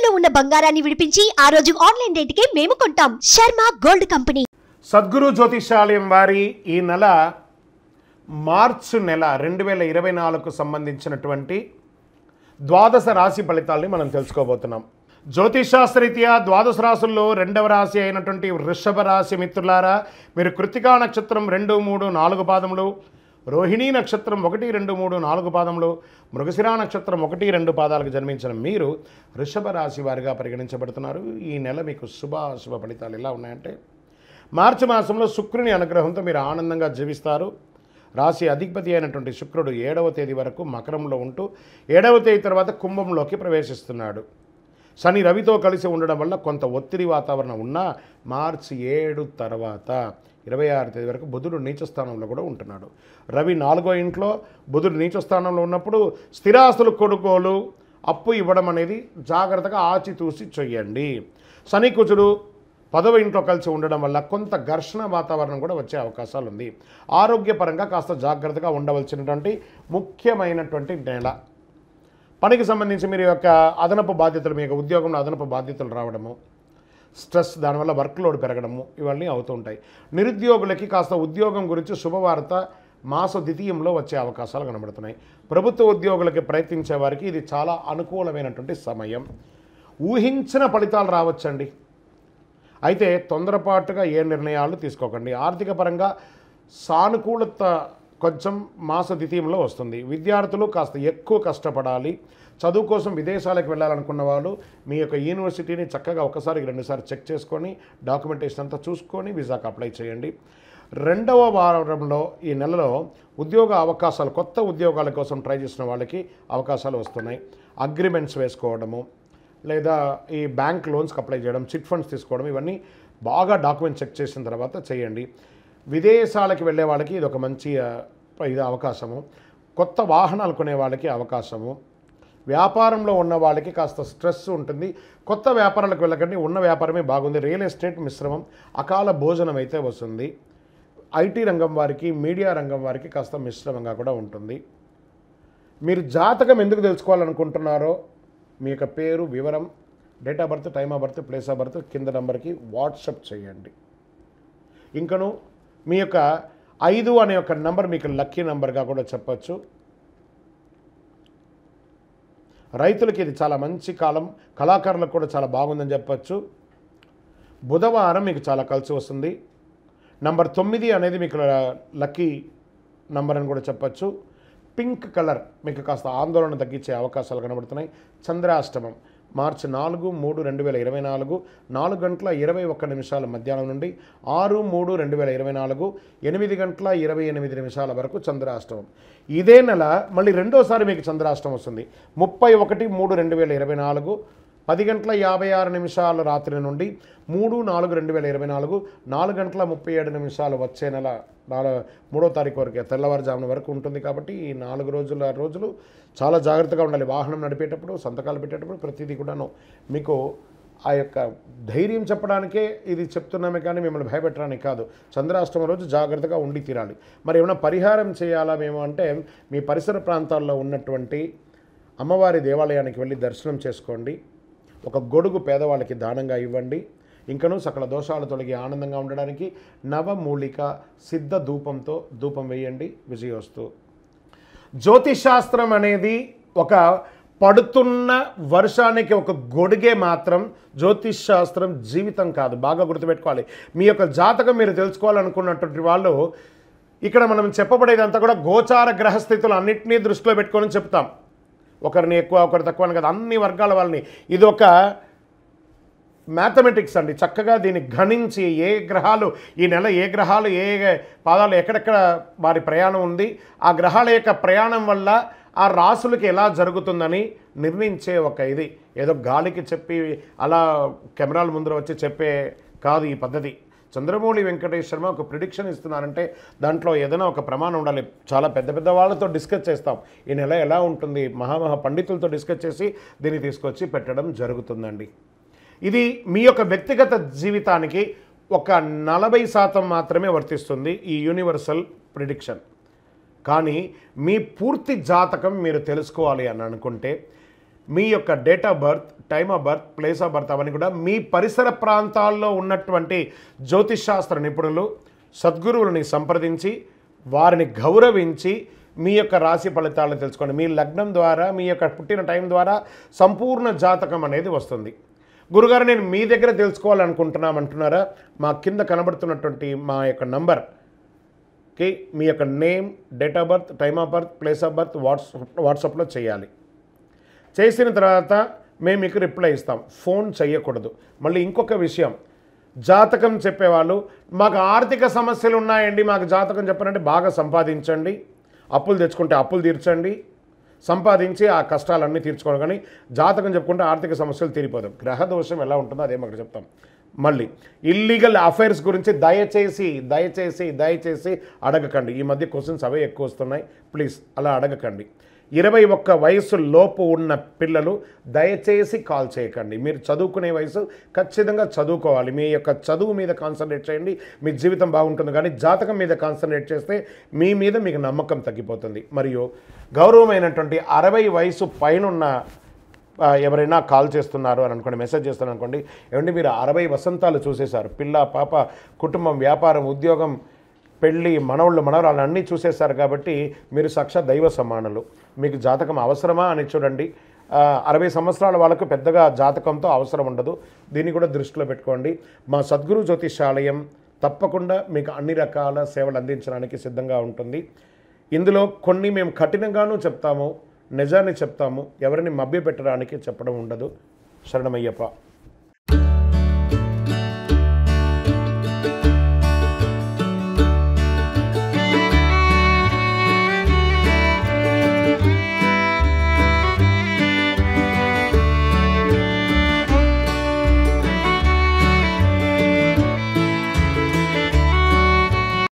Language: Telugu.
తాకట్టులో ఉన్న బంగారాన్ని విడిపించి ఆ రోజు ఆన్లైన్ రేటుకే మేము కొంటాం. Sharma gold company. సద్గురు జ్యోతిషాలయం వారి ఈ నెల మార్చి నెల 2024కు సంబంధించినటువంటి ద్వాదశ రాశి ఫలితాలని మనం తెలుసుకోబోతున్నాం. జ్యోతిషాస్త్రరీత్యా ద్వాదశ రాశుల్లో రెండవ రాశి అయినటువంటి వృషభ రాశి మిత్రులారా, మీరు కృత్తికా నక్షత్రం 2, 3, 4 పాదములు, రోహిణీ నక్షత్రం 1, 2, 3, 4 పాదములు, మృగశిరా నక్షత్రం 1, 2 పాదాలకు జన్మించిన మీరు వృషభ రాశి వారిగా పరిగణించబడుతున్నారు. ఈ నెల మీకు శుభాశుభ ఫలితాలు ఎలా ఉన్నాయంటే, మార్చి మాసంలో శుక్రుని అనుగ్రహంతో మీరు ఆనందంగా జీవిస్తారు. రాశి అధిపతి అయినటువంటి శుక్రుడు 7వ తేదీ వరకు మకరంలో ఉంటూ 7వ తేదీ తర్వాత కుంభంలోకి ప్రవేశిస్తున్నాడు. శని రవితో కలిసి ఉండడం వల్ల కొంత ఒత్తిడి వాతావరణం ఉన్నా మార్చి 7 తర్వాత 26 తేదీ వరకు బుధుడు నీచ స్థానంలో కూడా ఉంటున్నాడు. రవి 4వ ఇంట్లో, బుధుడు నీచ స్థానంలో ఉన్నప్పుడు స్థిరాస్తులు కొనుగోలు, అప్పు ఇవ్వడం అనేది జాగ్రత్తగా ఆచితూసి చేయండి. శని కుజుడు 10వ ఇంట్లో కలిసి ఉండడం వల్ల కొంత ఘర్షణ వాతావరణం కూడా వచ్చే అవకాశాలు ఉంది. ఆరోగ్యపరంగా కాస్త జాగ్రత్తగా ఉండవలసినటువంటి ముఖ్యమైనటువంటి నెల. పనికి సంబంధించి మీరు యొక్క అదనపు బాధ్యతలు, మీ యొక్క ఉద్యోగంలో అదనపు బాధ్యతలు రావడము, స్ట్రెస్, దానివల్ల వర్క్ లోడ్ పెరగడము ఇవన్నీ అవుతూ ఉంటాయి. నిరుద్యోగులకి కాస్త ఉద్యోగం గురించి శుభవార్త మాస ద్వితీయంలో వచ్చే అవకాశాలు కనబడుతున్నాయి. ప్రభుత్వ ఉద్యోగులకి ప్రయత్నించే వారికి ఇది చాలా అనుకూలమైనటువంటి సమయం. ఊహించిన ఫలితాలు రావచ్చండి, అయితే తొందరపాటుగా ఏ నిర్ణయాలు తీసుకోకండి. ఆర్థిక పరంగా సానుకూలత కొంచెం మాస ద్వితీయంలో వస్తుంది. విద్యార్థులు కాస్త ఎక్కువ కష్టపడాలి. చదువు కోసం విదేశాలకు వెళ్ళాలనుకున్న వాళ్ళు మీ యొక్క యూనివర్సిటీని చక్కగా ఒకసారి 2 సార్లు చెక్ చేసుకొని డాక్యుమెంటేషన్ అంతా చూసుకొని వీసాకు అప్లై చేయండి. 2వ వారంలో ఈ నెలలో ఉద్యోగ అవకాశాలు, కొత్త ఉద్యోగాల కోసం ట్రై చేసిన వాళ్ళకి అవకాశాలు వస్తున్నాయి. అగ్రిమెంట్స్ వేసుకోవడము, లేదా ఈ బ్యాంక్ లోన్స్కి అప్లై చేయడం, చిట్ ఫండ్స్ తీసుకోవడం, ఇవన్నీ బాగా డాక్యుమెంట్ చెక్ చేసిన తర్వాత చేయండి. విదేశాలకు వెళ్ళే వాళ్ళకి ఇది ఒక మంచి అవకాశము. కొత్త వాహనాలు కొనే వాళ్ళకి అవకాశము. వ్యాపారంలో ఉన్న వాళ్ళకి కాస్త స్ట్రెస్ ఉంటుంది. కొత్త వ్యాపారాలకు వెళ్ళకండి, ఉన్న వ్యాపారమే బాగుంది. రియల్ ఎస్టేట్ మిశ్రమం, అకాల భోజనం అయితే వస్తుంది. ఐటీ రంగం వారికి, మీడియా రంగం వారికి కాస్త మిశ్రమంగా కూడా ఉంటుంది. మీరు జాతకం ఎందుకు తెలుసుకోవాలనుకుంటున్నారో మీ యొక్క పేరు, వివరం, date of birth, time of birth, place of birth కింద నెంబర్కి వాట్సప్ చేయండి. ఇంకను మీ యొక్క 5 అనే ఒక నెంబర్ మీకు లక్కీ నెంబర్గా కూడా చెప్పచ్చు. రైతులకి ఇది చాలా మంచి కాలం, కళాకారులకు కూడా చాలా బాగుందని చెప్పచ్చు. బుధవారం మీకు చాలా కలిసి వస్తుంది. నంబర్ 9 అనేది మీకు లక్కీ నంబర్ అని కూడా చెప్పచ్చు. పింక్ కలర్ మీకు కాస్త ఆందోళన తగ్గించే అవకాశాలు కనబడుతున్నాయి. చంద్రాష్టమం మార్చి 4, 3, 2024 4 గంటల 21 నిమిషాల మధ్యాహ్నం నుండి 6, 3, 2024 8 గంటల 28 నిమిషాల వరకు చంద్రాష్టమం. ఇదే నెల మళ్ళీ రెండోసారి మీకు చంద్రాష్టమం వస్తుంది. 31, 3, 2024 10 గంటల 56 నిమిషాల రాత్రి నుండి 3, 4, 2024 4 గంటల 37 నిమిషాలు వచ్చే నెల 3వ తారీఖు వరకు తెల్లవారుజామున వరకు ఉంటుంది. కాబట్టి ఈ 4 రోజులు చాలా జాగ్రత్తగా ఉండాలి. వాహనం నడిపేటప్పుడు, సంతకాలు పెట్టేటప్పుడు ప్రతిదీ కూడాను మీకు ఆ యొక్క ధైర్యం చెప్పడానికే ఇది చెప్తున్నామే కానీ మిమ్మల్ని భయపెట్టడానికి కాదు. చంద్రాష్టమి రోజు జాగ్రత్తగా ఉండి తీరాలి. మరి ఏమైనా పరిహారం చేయాలా మేము అంటే, మీ పరిసర ప్రాంతాల్లో ఉన్నటువంటి అమ్మవారి దేవాలయానికి వెళ్ళి దర్శనం చేసుకోండి. ఒక గొడుగు పేదవాళ్ళకి దానంగా ఇవ్వండి. ఇంకనూ సకల దోషాలు తొలగి ఆనందంగా ఉండడానికి నవమూలిక సిద్ధ ధూపంతో ధూపం వేయండి. విజయోస్తు. జ్యోతిషాస్త్రం అనేది ఒక పడుతున్న వర్షానికి ఒక గొడుగే మాత్రం. జ్యోతిషాస్త్రం జీవితం కాదు, బాగా గుర్తుపెట్టుకోవాలి. మీ యొక్క జాతకం మీరు తెలుసుకోవాలనుకున్నటువంటి వాళ్ళు ఇక్కడ మనం చెప్పబడేదంతా కూడా గోచార గ్రహస్థితులు అన్నింటినీ దృష్టిలో పెట్టుకొని చెప్తాం. ఒకరిని ఎక్కువ, ఒకరు తక్కువ అని కదా, అన్ని వర్గాల వాళ్ళని. ఇది ఒక మ్యాథమెటిక్స్ అండి. చక్కగా దీన్ని గణించి ఏ గ్రహాలు ఈ నెల, ఏ గ్రహాలు ఏ పాదాలు ఎక్కడెక్కడ వారి ప్రయాణం ఉంది, ఆ గ్రహాల యొక్క ప్రయాణం వల్ల ఆ రాసులకి ఎలా జరుగుతుందని నిర్ణయించే ఒక ఇది. ఏదో గాలికి చెప్పి అలా కెమెరాల ముందర వచ్చి చెప్పే కాదు ఈ పద్ధతి. చంద్రమౌళి వెంకటేష్ శర్మ ఒక ప్రిడిక్షన్ ఇస్తున్నారంటే దాంట్లో ఏదైనా ఒక ప్రమాణం ఉండాలి. చాలా పెద్ద పెద్ద వాళ్ళతో డిస్కస్ చేస్తాం, ఈ నెల ఎలా ఉంటుంది, మహామహా పండితులతో డిస్కస్ చేసి దీన్ని తీసుకొచ్చి పెట్టడం జరుగుతుందండి. ఇది మీ యొక్క వ్యక్తిగత జీవితానికి ఒక 40% మాత్రమే వర్తిస్తుంది ఈ యూనివర్సల్ ప్రిడిక్షన్. కానీ మీ పూర్తి జాతకం మీరు తెలుసుకోవాలి అని అనుకుంటే మీ యొక్క date of birth, time of birth, place of birth అవన్నీ కూడా మీ పరిసర ప్రాంతాల్లో ఉన్నటువంటి జ్యోతిషాస్త్ర నిపుణులు, సద్గురువులని సంప్రదించి వారిని గౌరవించి మీ యొక్క రాశి ఫలితాలను తెలుసుకోండి. మీ లగ్నం ద్వారా, మీ యొక్క పుట్టిన టైం ద్వారా సంపూర్ణ జాతకం అనేది వస్తుంది. గురుగారు నేను మీ దగ్గర తెలుసుకోవాలనుకుంటున్నామంటున్నారా? మా కింద కనబడుతున్నటువంటి మా యొక్క నంబర్కి మీ యొక్క name, date of birth, time of birth, place of birth వాట్సాప్లో చేయాలి. చేసిన తర్వాత మేము మీకు రిప్లై ఇస్తాం. ఫోన్ చేయకూడదు. మళ్ళీ ఇంకొక విషయం, జాతకం చెప్పేవాళ్ళు మాకు ఆర్థిక సమస్యలు ఉన్నాయండి, మాకు జాతకం చెప్పారంటే బాగా సంపాదించండి, అప్పులు తెచ్చుకుంటే అప్పులు తీర్చండి, సంపాదించి ఆ కష్టాలన్నీ తీర్చుకోవడం. కానీ జాతకం చెప్పుకుంటే ఆర్థిక సమస్యలు తీరిపోతాం. గ్రహ దోషం ఎలా ఉంటుందో అదే మాకు చెప్తాం. మళ్ళీ ఇల్లీగల్ అఫైర్స్ గురించి దయచేసి దయచేసి దయచేసి అడగకండి. ఈ మధ్య క్వశ్చన్స్ అవే ఎక్కువ వస్తున్నాయి. ప్లీజ్ అలా అడగకండి. 21 వయసు లోపు ఉన్న పిల్లలు దయచేసి కాల్ చేయకండి. మీరు చదువుకునే వయసు ఖచ్చితంగా చదువుకోవాలి. మీ యొక్క చదువు మీద కాన్సన్ట్రేట్ చేయండి, మీ జీవితం బాగుంటుంది. కానీ జాతకం మీద కాన్సన్ట్రేట్ చేస్తే మీ మీద మీకు నమ్మకం తగ్గిపోతుంది. మరియు గౌరవమైనటువంటి 60 వయసు పైనున్న ఎవరైనా కాల్ చేస్తున్నారు అని అనుకోండి, మెసేజ్ చేస్తున్నారు అనుకోండి, ఏమంటే మీరు 60 వసంతాలు చూసేశారు, పిల్ల పాప, కుటుంబం, వ్యాపారం, ఉద్యోగం, పెళ్ళి, మనవళ్ళు, మనవరాలు అన్నీ చూసేశారు. కాబట్టి మీరు సాక్షాత్ దైవ సమానులు. మీకు జాతకం అవసరమా అని చూడండి. 60 సంవత్సరాల వాళ్ళకు పెద్దగా జాతకంతో అవసరం ఉండదు. దీన్ని కూడా దృష్టిలో పెట్టుకోండి. మా సద్గురు జ్యోతిషాలయం తప్పకుండా మీకు అన్ని రకాల సేవలు అందించడానికి సిద్ధంగా ఉంటుంది. ఇందులో కొన్ని మేము కఠినంగానూ చెప్తాము, నిజాన్ని చెప్తాము, ఎవరిని మభ్యపెట్టడానికి చెప్పడం ఉండదు. శరణమయ్యప్ప.